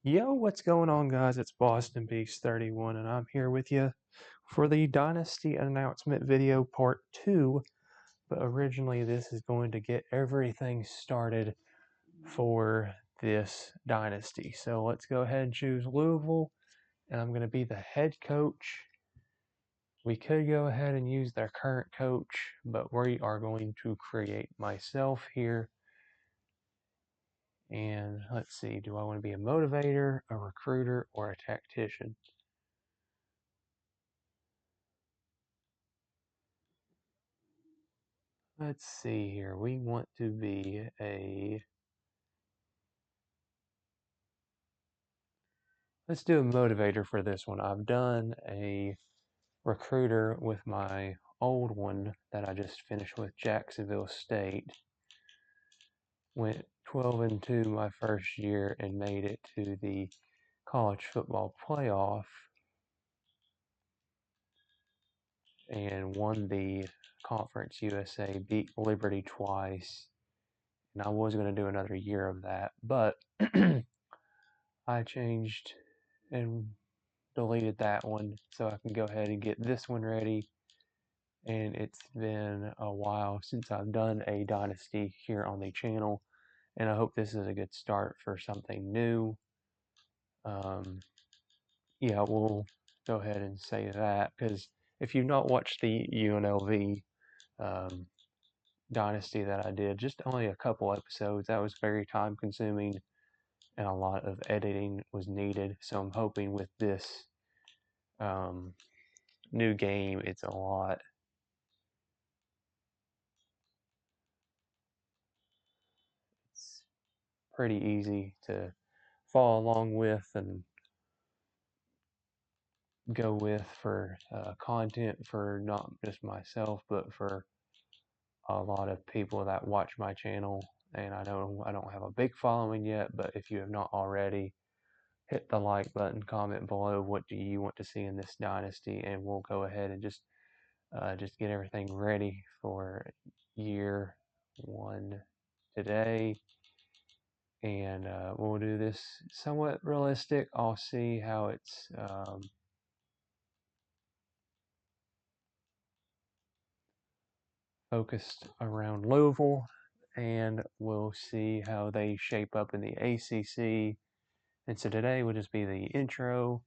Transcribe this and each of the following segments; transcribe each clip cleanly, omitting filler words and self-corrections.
Yo, what's going on, guys? It's Boston Beast 31, and I'm here with you for the Dynasty announcement video part 2. But originally, this is going to get everything started for this Dynasty. So let's go ahead and choose Louisville, and I'm going to be the head coach. We could go ahead and use their current coach, but we are going to create myself here. And let's see, do I want to be a motivator, a recruiter, or a tactician? Let's see here. We want to be let's do a motivator for this one. I've done a recruiter with my old one that I just finished with Jacksonville State. Went 12-2 my first year and made it to the college football playoff and won the Conference USA, beat Liberty twice. And I was going to do another year of that, but I changed and deleted that one so I can go ahead and get this one ready. And it's been a while since I've done a Dynasty here on the channel, and I hope this is a good start for something new. Yeah, we'll go ahead and say that, because if you've not watched the UNLV Dynasty that I did, just only a couple episodes, that was very time consuming and a lot of editing was needed. So I'm hoping with this new game, it's a lot pretty easy to follow along with and go with for content for not just myself, but for a lot of people that watch my channel. And I know I don't have a big following yet, but if you have not already, hit the like button, comment below what do you want to see in this Dynasty, and we'll go ahead and just get everything ready for year one today. And we'll do this somewhat realistic. I'll see how it's focused around Louisville, and we'll see how they shape up in the ACC. And so today will just be the intro.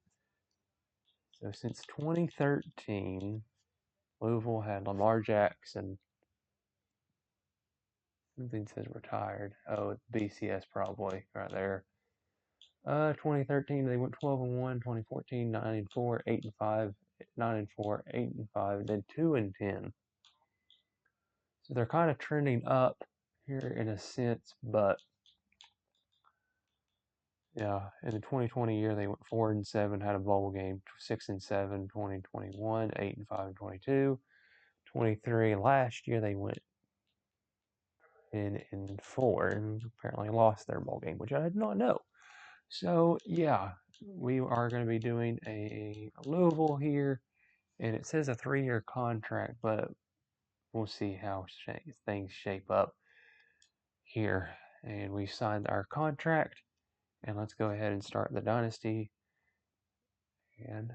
So since 2013, Louisville had Lamar Jackson. Something says retired. Oh, BCS probably right there. 2013 they went 12-1. 2014 9-4, 8-5, 9-4, 8-5, then 2-10. So they're kind of trending up here in a sense, but yeah, in the 2020 year they went 4-7, had a bowl game, 6-7, 2021, 8-5, and 22. 23 last year they went 10-4 and apparently lost their bowl game, which I did not know. So yeah, we are going to be doing a Louisville here, and it says a 3-year contract, but we'll see how things shape up here. And we signed our contract, and let's go ahead and start the Dynasty. And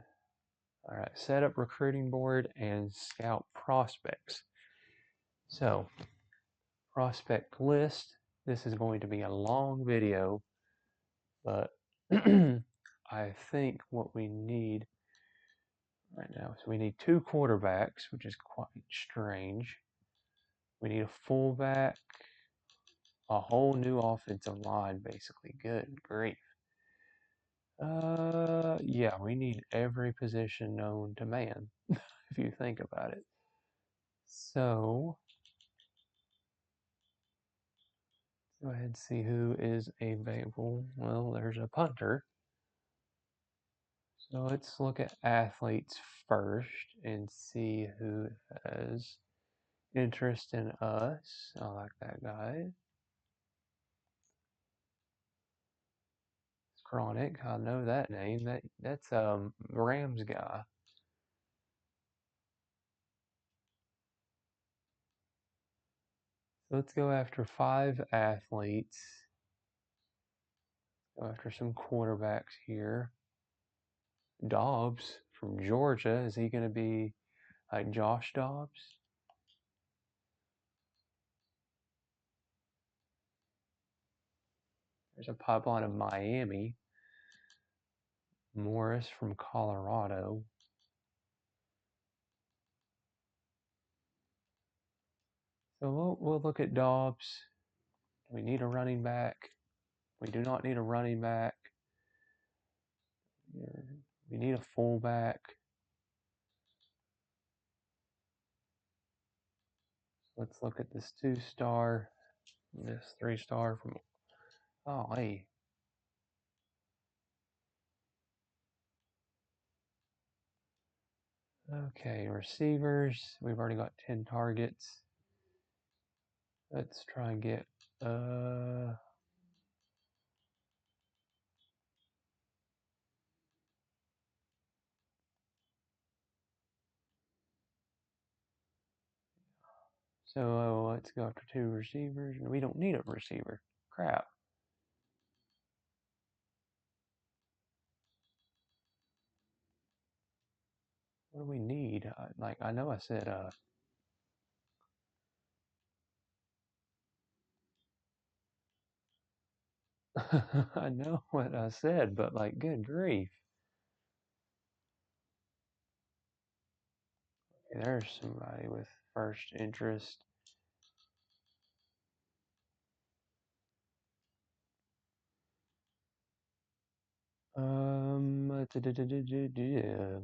all right, set up recruiting board and scout prospects. So, prospect list. This is going to be a long video, but I think what we need right now is we need 2 quarterbacks, which is quite strange. We need a fullback, a whole new offensive line, basically. Good grief. Yeah, we need every position known to man, if you think about it. So, go ahead and see who is available. Well, there's a punter. So let's look at athletes first and see who has interest in us. I like that guy. Chronic, I know that name. That's Rams guy. So let's go after 5 athletes. Go after some quarterbacks here. Dobbs from Georgia. Is he going to be like Josh Dobbs? There's a pipeline of Miami. Morris from Colorado. So we'll look at Dobbs. We need a running back. We do not need a running back. We need a fullback. Let's look at this 2-star, this 3-star from, oh, hey. Okay, receivers. We've already got 10 targets. Let's try and get, so let's go after 2 receivers. We don't need a receiver. Crap. What do we need? I know I said, I know what I said, but like, good grief. Okay, there's somebody with first interest.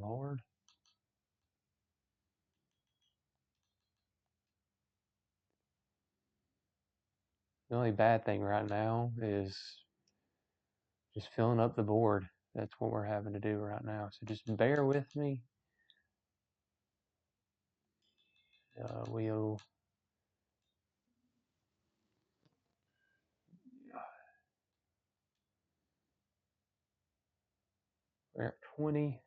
Lord. The only bad thing right now is just filling up the board. That's what we're having to do right now. So just bear with me. We're at 20.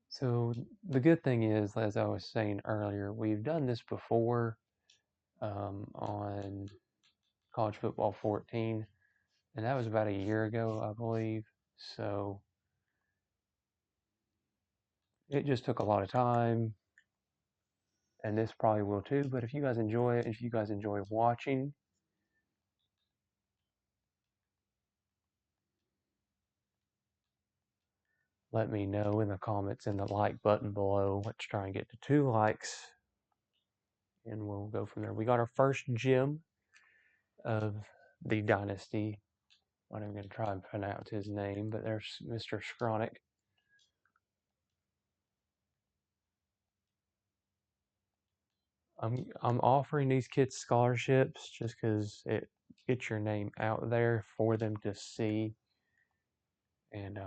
So the good thing is, as I was saying earlier, we've done this before on College Football 14, and that was about a year ago, I believe. So it just took a lot of time, and this probably will too. But if you guys enjoy it, if you guys enjoy watching, let me know in the comments and the like button below. Let's try and get to 2 likes, and we'll go from there. We got our first gem of the Dynasty. I'm not even going to try and pronounce his name, but there's Mr. Skronik. I'm offering these kids scholarships just because it gets your name out there for them to see, and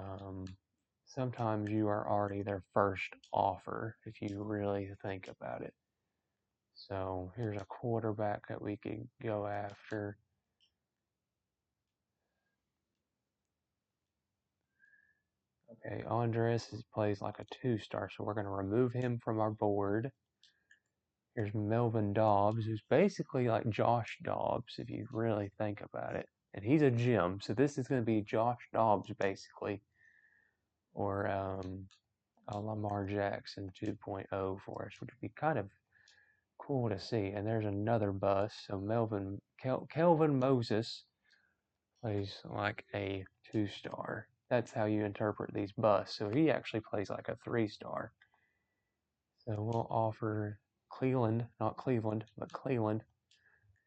sometimes you are already their first offer if you really think about it. So here's a quarterback that we could go after. Okay, Andres plays like a 2-star, so we're going to remove him from our board. Here's Melvin Dobbs, who's basically like Josh Dobbs, if you really think about it. And he's a gem, so this is going to be Josh Dobbs, basically. Or a Lamar Jackson 2.0 for us, which would be kind of cool to see. And there's another bust. So Kelvin Moses plays like a 2-star. That's how you interpret these busts. So he actually plays like a 3-star. So we'll offer Cleveland, not Cleveland, but Cleveland,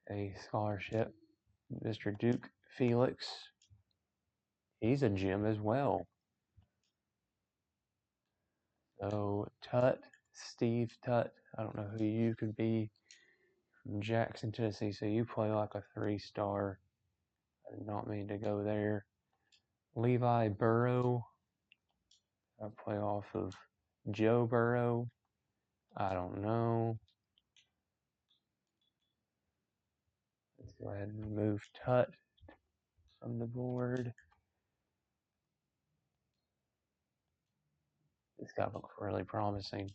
a scholarship. Mr. Duke Felix, he's a gem as well. So Steve Tutt, I don't know who you could be, from Jackson, Tennessee. So you play like a 3-star. I did not mean to go there. Levi Burrow, I play off of Joe Burrow. I don't know. Let's go ahead and remove Tut from the board. This guy looks really promising.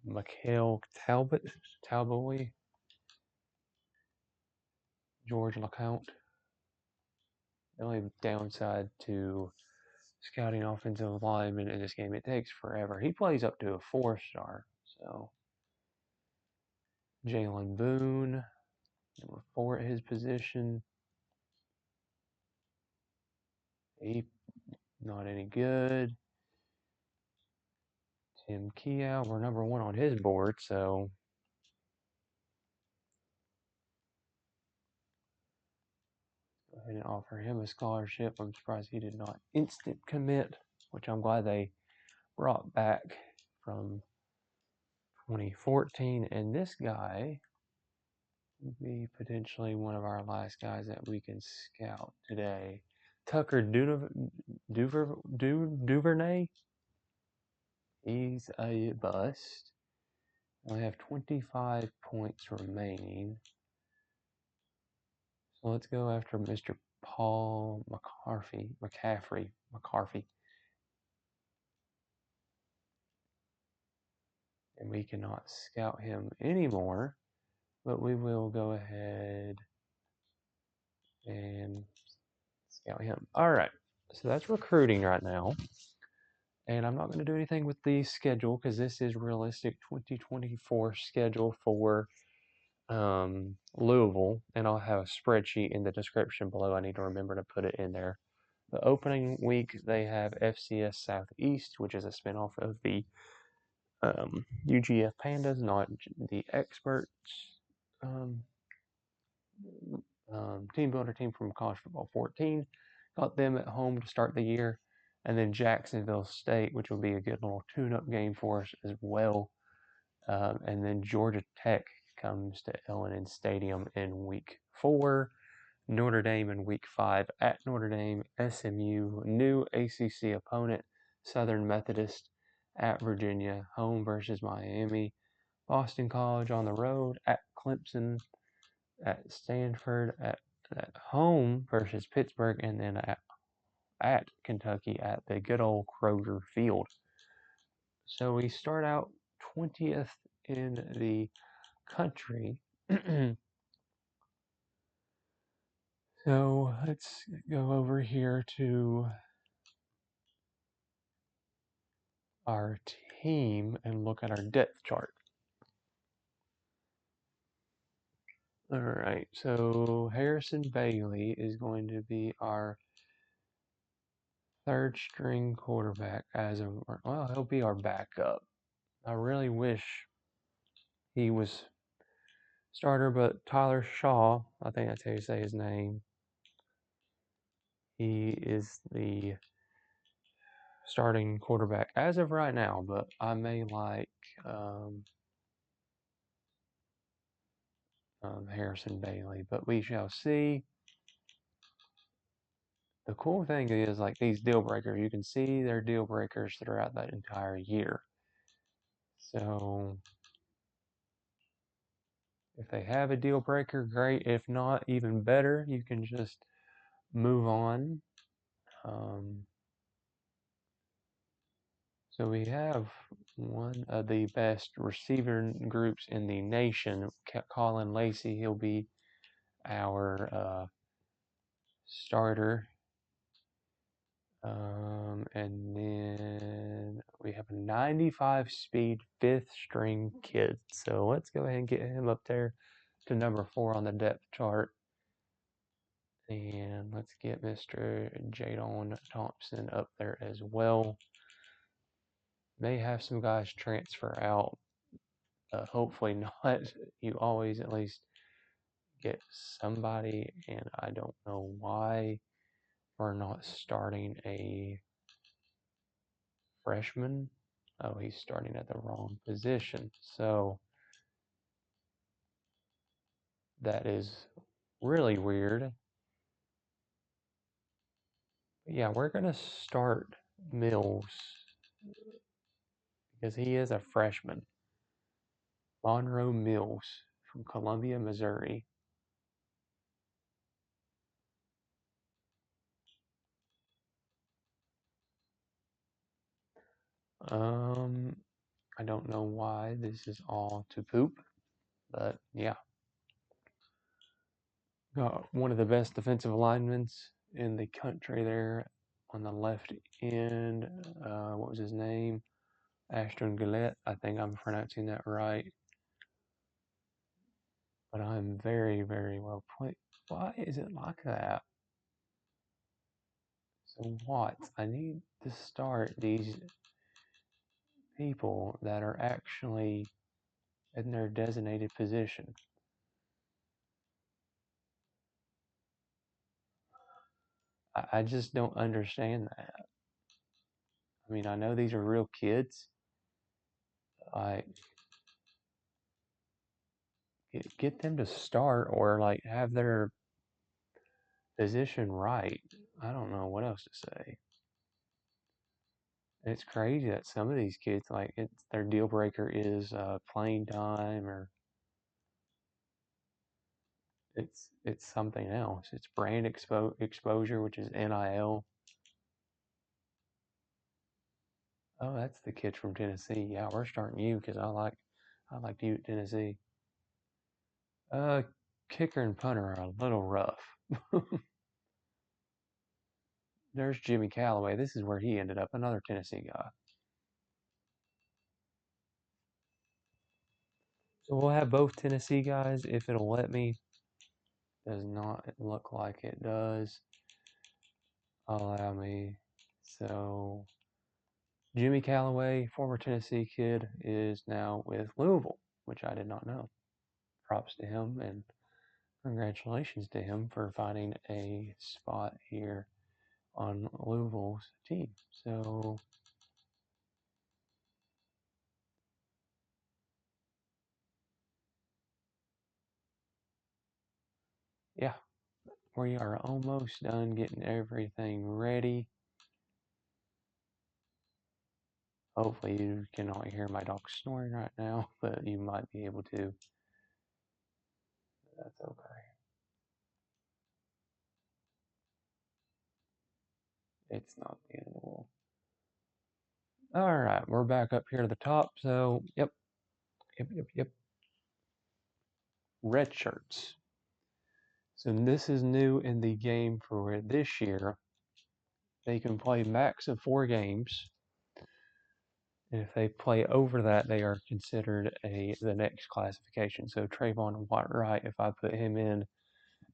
Mikhail Talboy, George LeCount. The only downside to scouting offensive linemen in this game, it takes forever. He plays up to a 4-star. So Jalen Boone, number 4 at his position. He not any good. Tim Keough, we're number 1 on his board, so go ahead and offer him a scholarship. I'm surprised he did not instant commit, which I'm glad they brought back from 2014. And this guy will be potentially one of our last guys that we can scout today. Tucker Duvernay. He's a bust. I have 25 points remaining. So let's go after Mr. Paul McCaffrey. And we cannot scout him anymore, but we will go ahead and scout him. All right, so that's recruiting right now. And I'm not going to do anything with the schedule because this is realistic 2024 schedule for Louisville, and I'll have a spreadsheet in the description below. I need to remember to put it in there. The opening week, they have FCS Southeast, which is a spinoff of the UGF Pandas, not the Experts team builder team from College Football 14. Got them at home to start the year. And then Jacksonville State, which will be a good little tune-up game for us as well. And then Georgia Tech comes to L&N Stadium in week 4. Notre Dame in week 5 at Notre Dame. SMU, new ACC opponent. Southern Methodist at Virginia. Home versus Miami. Boston College on the road at Clemson. At Stanford. At home versus Pittsburgh. And then at Kentucky at the good old Kroger Field. So we start out 20th in the country. So let's go over here to our team and look at our depth chart. All right, so Harrison Bailey is going to be our 3rd string quarterback well, he'll be our backup. I really wish he was starter, but Tyler Shaw, I think that's how you say his name, he is the starting quarterback as of right now, but I may like Harrison Bailey, but we shall see. The cool thing is, like, these deal breakers, you can see their deal breakers throughout that entire year. So if they have a deal breaker, great. If not, even better. You can just move on. So we have one of the best receiver groups in the nation, Colin Lacey. He'll be our starter. And then we have a 95 speed 5th string kid. So let's go ahead and get him up there to number 4 on the depth chart. And let's get Mr. Jadon Thompson up there as well. May have some guys transfer out. Hopefully not. You always at least get somebody, and I don't know why we're not starting a freshman. Oh, he's starting at the wrong position. So that is really weird. But yeah, we're going to start Mills because he is a freshman. Monroe Mills from Columbia, Missouri. I don't know why this is all to poop, but yeah. Got one of the best defensive linemen in the country there on the left end. What was his name? Ashton Gillette. I think I'm pronouncing that right. But I'm very, very well played. Why is it like that? So what? I need to start these people that are actually in their designated position. I just don't understand that. I mean, I know these are real kids. Like, get them to start or like have their position right. I don't know what else to say. It's crazy that some of these kids, like, their deal breaker is playing time, or it's something else. It's brand exposure, which is NIL. Oh, that's the kid from Tennessee. Yeah, we're starting you because I like you at Tennessee. Kicker and punter are a little rough. There's Jimmy Callaway. This is where he ended up, another Tennessee guy. So we'll have both Tennessee guys if it'll let me. Does not look like it does. Allow me. So Jimmy Callaway, former Tennessee kid, is now with Louisville, which I did not know. Props to him and congratulations to him for finding a spot here on Louisville's team. So yeah, we are almost done getting everything ready. Hopefully you cannot hear my dog snoring right now, but you might be able to. That's okay. It's not the end of the world. All right, we're back up here to the top. So, yep. Redshirts. So this is new in the game for this year. They can play max of 4 games. And if they play over that, they are considered the next classification. So Trayvon White, if I put him in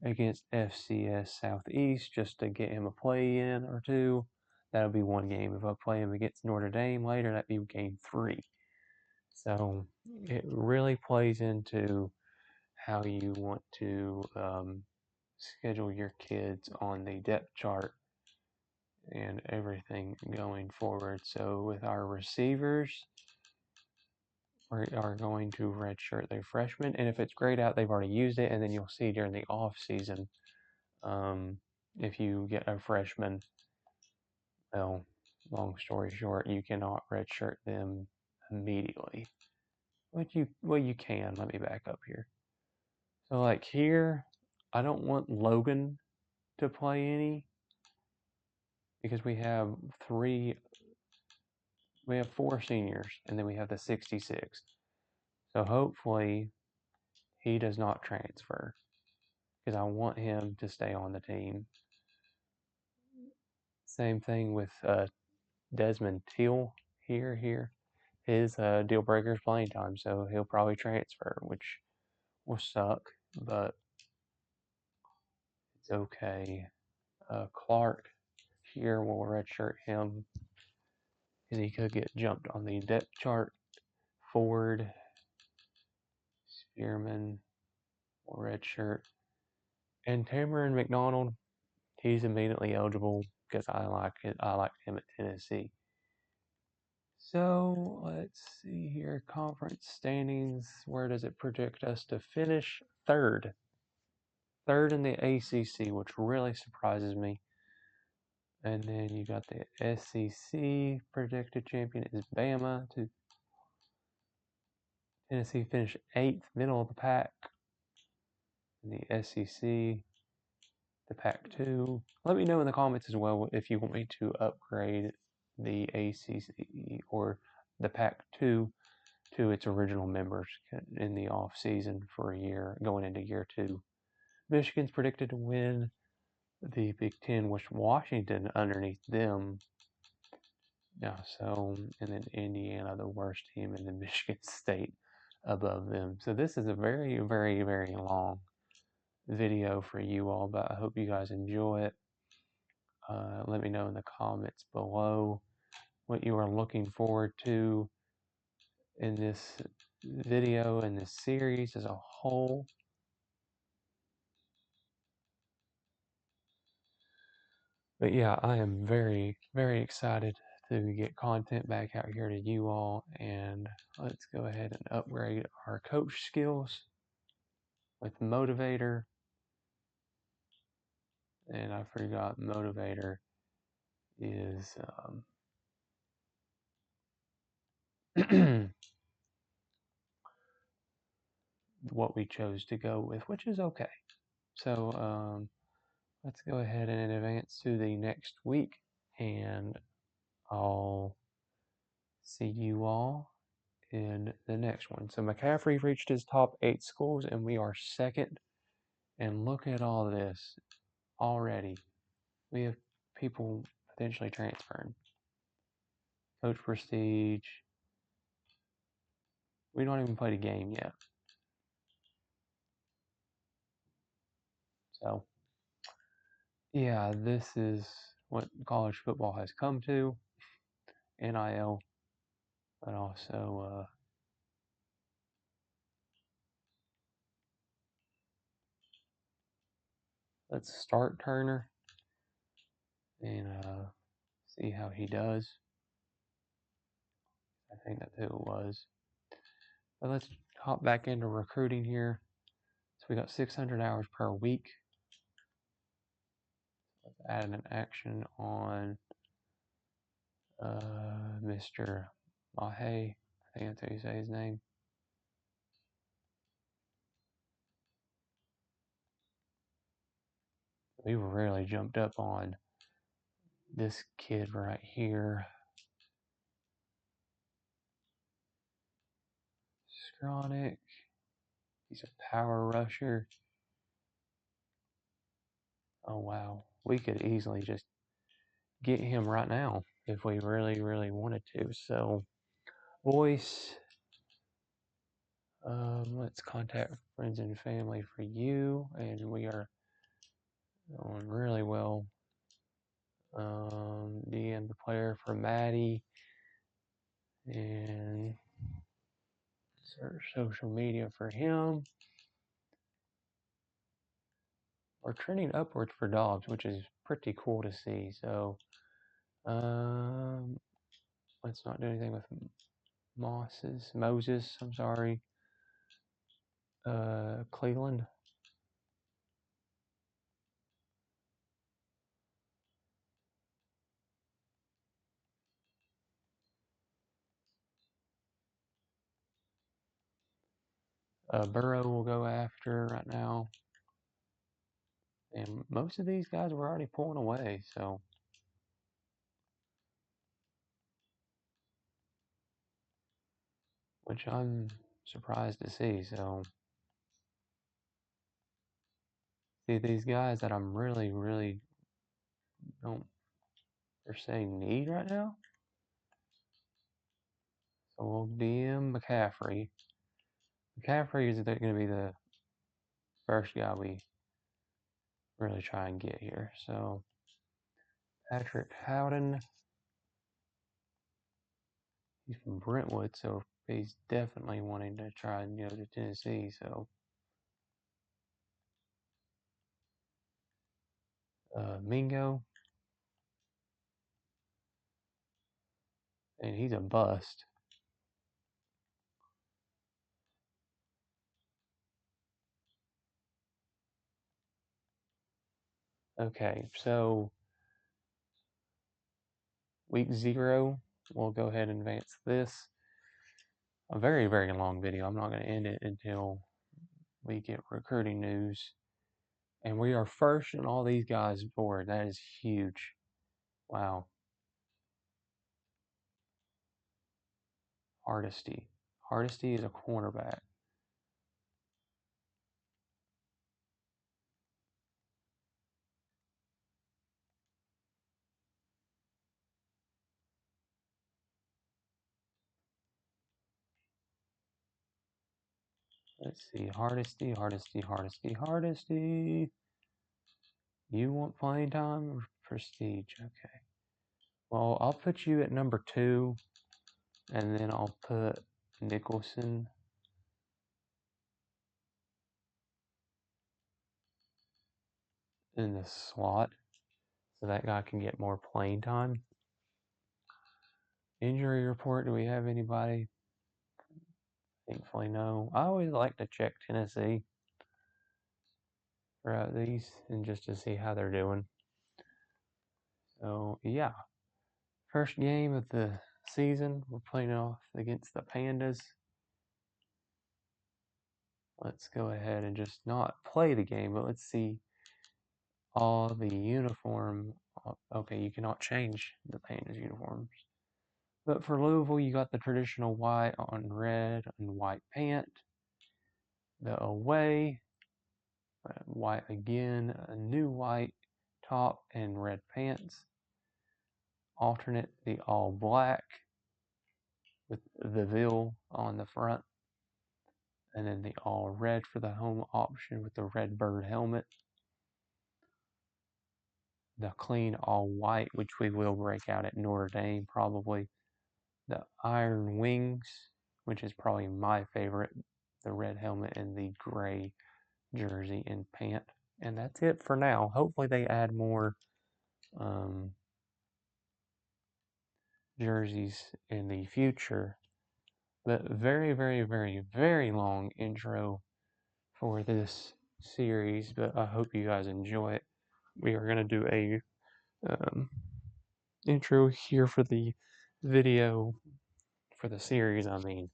against FCS Southeast just to get him a play in or two, that'll be 1 game. If I play him against Notre Dame later, that'd be game 3. So it really plays into how you want to schedule your kids on the depth chart and everything going forward. So with our receivers, we are going to redshirt their freshmen, and if it's grayed out, they've already used it, and then you'll see during the off season, if you get a freshman, well, long story short, you cannot redshirt them immediately. You can. Let me back up here. So like here, I don't want Logan to play any because we have 4 seniors, and then we have the 66. So hopefully he does not transfer because I want him to stay on the team. Same thing with Desmond Teal here. His deal breaker is playing time, so he'll probably transfer, which will suck, but it's okay. Clark here will redshirt him because he could get jumped on the depth chart. Ford, Spearman will redshirt. And Cameron McDonald, he's immediately eligible because I liked him at Tennessee. So let's see here. Conference standings. Where does it project us to finish? Third. Third in the ACC, which really surprises me. And then you got the SEC. Projected champion is Bama. Tennessee finished 8th, middle of the pack. In the SEC, the Pac-2. Let me know in the comments as well if you want me to upgrade the ACC or the Pac-2 to its original members in the off season for a year, going into year 2. Michigan's predicted to win the Big Ten, with Washington underneath them. Yeah, so, and then Indiana, the worst team, and then Michigan State above them. So this is a very, very, very long video for you all, but I hope you guys enjoy it. Let me know in the comments below what you are looking forward to in this video and this series as a whole. But yeah, I am very, very excited to get content back out here to you all, and let's go ahead and upgrade our coach skills with Motivator. And I forgot Motivator is what we chose to go with, which is okay. So let's go ahead and advance to the next week, and I'll see you all in the next one. So McCaffrey reached his top 8 schools, and we are second. And look at all this already. We have people potentially transferring. Coach Prestige. We don't even play the game yet. So, yeah, this is what college football has come to. NIL, but also let's start Turner and see how he does. I think that's who it was. But let's hop back into recruiting here. So we got 600 hours per week. Let's add an action on Mr. Mahe. I think that's how you say his name. We really jumped up on this kid right here. Skronik. He's a power rusher. Oh, wow. We could easily just get him right now if we really, really wanted to. So, voice. Let's contact friends and family for you. And we are doing really well. DM the player for Maddie. And search social media for him. We're trending upwards for dogs, which is pretty cool to see. So, let's not do anything with Moses, I'm sorry. Cleveland. Burrow will go after right now. And most of these guys were already pulling away, so. Which I'm surprised to see, so. See, these guys that I'm really, really don't per se need right now. So we'll DM McCaffrey. McCaffrey is going to be the first guy we really try and get here. So Patrick Howden. He's from Brentwood, so he's definitely wanting to try and go to Tennessee. So Mingo, and he's a bust. Okay, so week 0, we'll go ahead and advance this. A very, very long video. I'm not going to end it until we get recruiting news. And we are first in all these guys' board. That is huge. Wow. Hardesty. Hardesty is a cornerback. Let's see, Hardesty. You want playing time or prestige? Okay. Well, I'll put you at number 2, and then I'll put Nicholson in the slot so that guy can get more playing time. Injury report, do we have anybody? Thankfully, no. I always like to check Tennessee throughout these and just to see how they're doing. So, yeah. First game of the season, we're playing off against the Pandas. Let's go ahead and just not play the game, but let's see all the uniform. Okay, you cannot change the Pandas uniforms. But for Louisville, you got the traditional white on red and white pant. The away, white again, a new white top and red pants. Alternate, the all black with the veil on the front. And then the all red for the home option with the red bird helmet. The clean all white, which we will break out at Notre Dame probably. The iron wings, which is probably my favorite. The red helmet and the gray jersey and pant. And that's it for now. Hopefully they add more jerseys in the future. But very, very, very, very long intro for this series. But I hope you guys enjoy it. We are going to do a intro here for the video, for the series, I mean.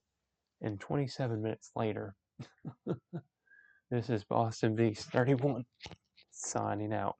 And 27 minutes later, this is Boston Beast 31 signing out.